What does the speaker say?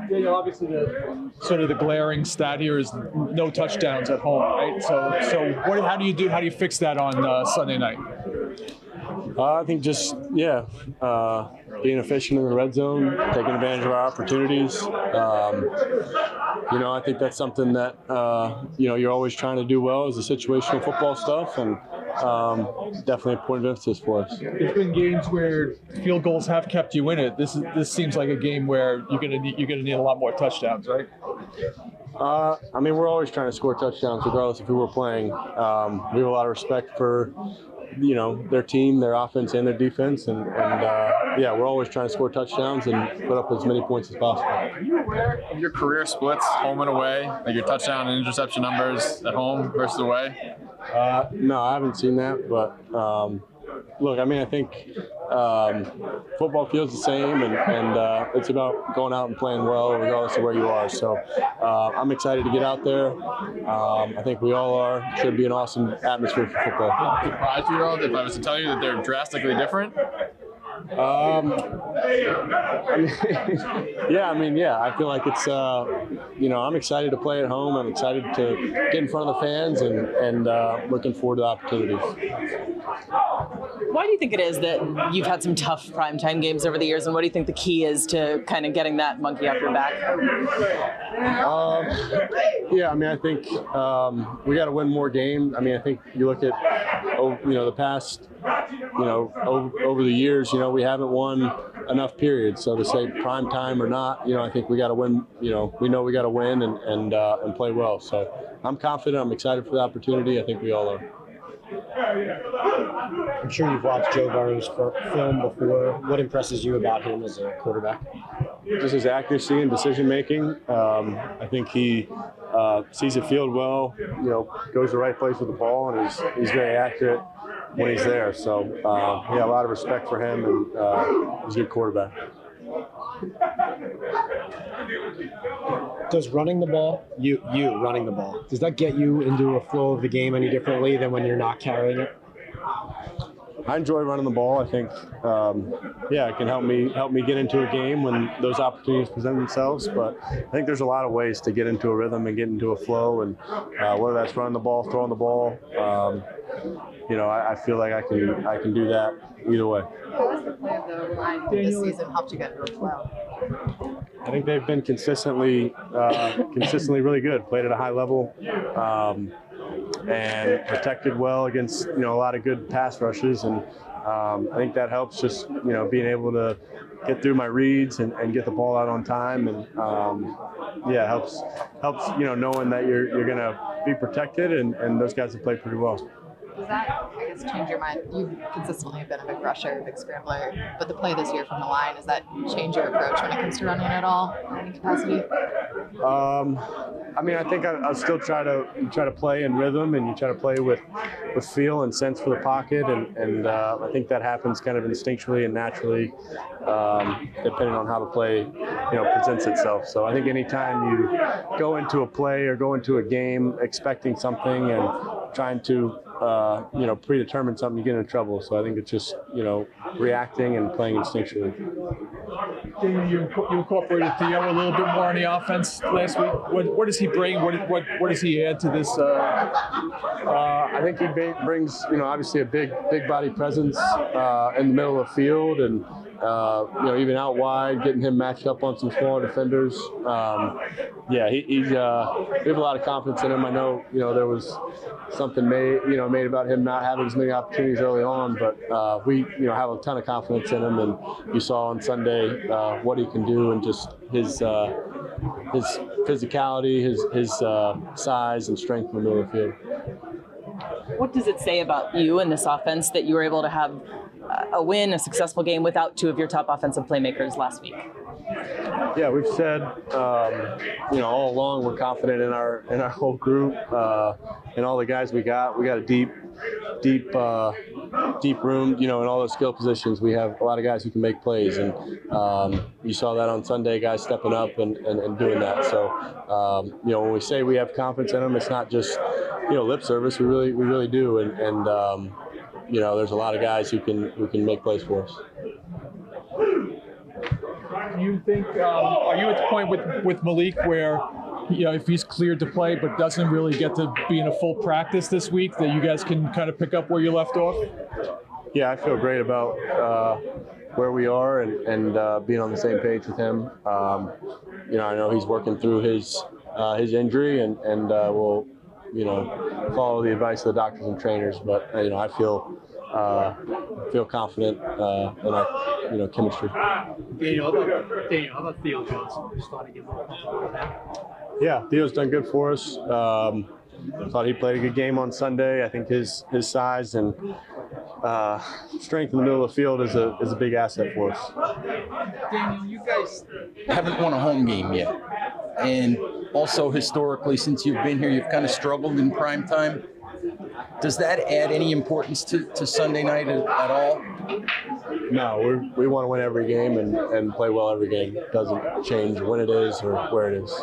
Yeah, obviously the sort of the glaring stat here is no touchdowns at home, right? So how do you fix that on Sunday night? I think just being efficient in the red zone, taking advantage of our opportunities. I think that's something that you're always trying to do well is the situational football stuff, and definitely a point of emphasis for us. There's been games where field goals have kept you in it. This seems like a game where you're gonna need a lot more touchdowns, right? We're always trying to score touchdowns regardless of who we're playing. We have a lot of respect for their team, their offense, and their defense, and we're always trying to score touchdowns and put up as many points as possible. Are you aware of your career splits, home and away, like your touchdown and interception numbers at home versus away? No, I haven't seen that, but look, I think football feels the same, and it's about going out and playing well regardless of where you are. So I'm excited to get out there. I think we all are. It should be an awesome atmosphere for football. Surprise you at all if I was to tell you that they're drastically different? I feel like it's, I'm excited to play at home. I'm excited to get in front of the fans and looking forward to the opportunities. Why do you think it is that you've had some tough primetime games over the years, and what do you think the key is to kind of getting that monkey off your back? I think we got to win more games. I think you look at, the past, over the years, we haven't won enough periods. So to say prime time or not, I think we got to win. We know we got to win and play well. So I'm confident. I'm excited for the opportunity. I think we all are. I'm sure you've watched Joe Burrow's film before. What impresses you about him as a quarterback? Just his accuracy and decision making. I think he sees the field well. Goes to the right place with the ball, and he's very accurate when he's there. So a lot of respect for him, and he's a good quarterback. Does running the ball, you running the ball, does that get you into a flow of the game any differently than when you're not carrying it? I enjoy running the ball. I think, it can help me get into a game when those opportunities present themselves. But I think there's a lot of ways to get into a rhythm and get into a flow, and whether that's running the ball, throwing the ball, I feel like I can do that either way. How has the play of the line this season helped you get into a flow? I think they've been consistently really good. Played at a high level. And protected well against a lot of good pass rushes, and I think that helps just being able to get through my reads and get the ball out on time, and helps knowing that you're gonna be protected, and those guys have played pretty well. Does that, change your mind? You've consistently been a big rusher, big scrambler, but the play this year from the line, does that change your approach when it comes to running at all in any capacity? I think I'll still try to play in rhythm, and you try to play with feel and sense for the pocket, and I think that happens kind of instinctually and naturally, depending on how the play presents itself. So I think anytime you go into a play or go into a game expecting something and trying to predetermine something, you get into trouble. So I think it's just reacting and playing instinctually. You incorporated Theo a little bit more on the offense last week. What does he bring? What does he add to this? I think he brings obviously a big body presence in the middle of the field, and even out wide, getting him matched up on some smaller defenders. We have a lot of confidence in him. I know there was something made about him not having as many opportunities early on, but we have a ton of confidence in him, and you saw on Sunday what he can do, and just his physicality, his size and strength in the middle of the field. What does it say about you and this offense that you were able to have a win, a successful game without two of your top offensive playmakers last week? Yeah, we've said, all along we're confident in our whole group and all the guys we got. We got a deep room, in all those skill positions. We have a lot of guys who can make plays, and you saw that on Sunday, guys stepping up and doing that. So, when we say we have confidence in them, it's not just lip service. We really do, and there's a lot of guys who can make plays for us. You you think? Are you at the point with Malik where, if he's cleared to play but doesn't really get to be in a full practice this week, that you guys can kind of pick up where you left off? Yeah, I feel great about where we are and being on the same page with him. I know he's working through his injury and we'll follow the advice of the doctors and trainers. But I feel confident in our chemistry. Daniel, how about Theo Johnson? You're starting to get more comfortable with him. Yeah, Theo's done good for us. Thought he played a good game on Sunday. I think his size and strength in the middle of the field is a big asset for us. Daniel, you guys haven't won a home game yet. And also historically, since you've been here, you've kind of struggled in prime time. Does that add any importance to Sunday night at all? No, we want to win every game and play well every game. It doesn't change when it is or where it is.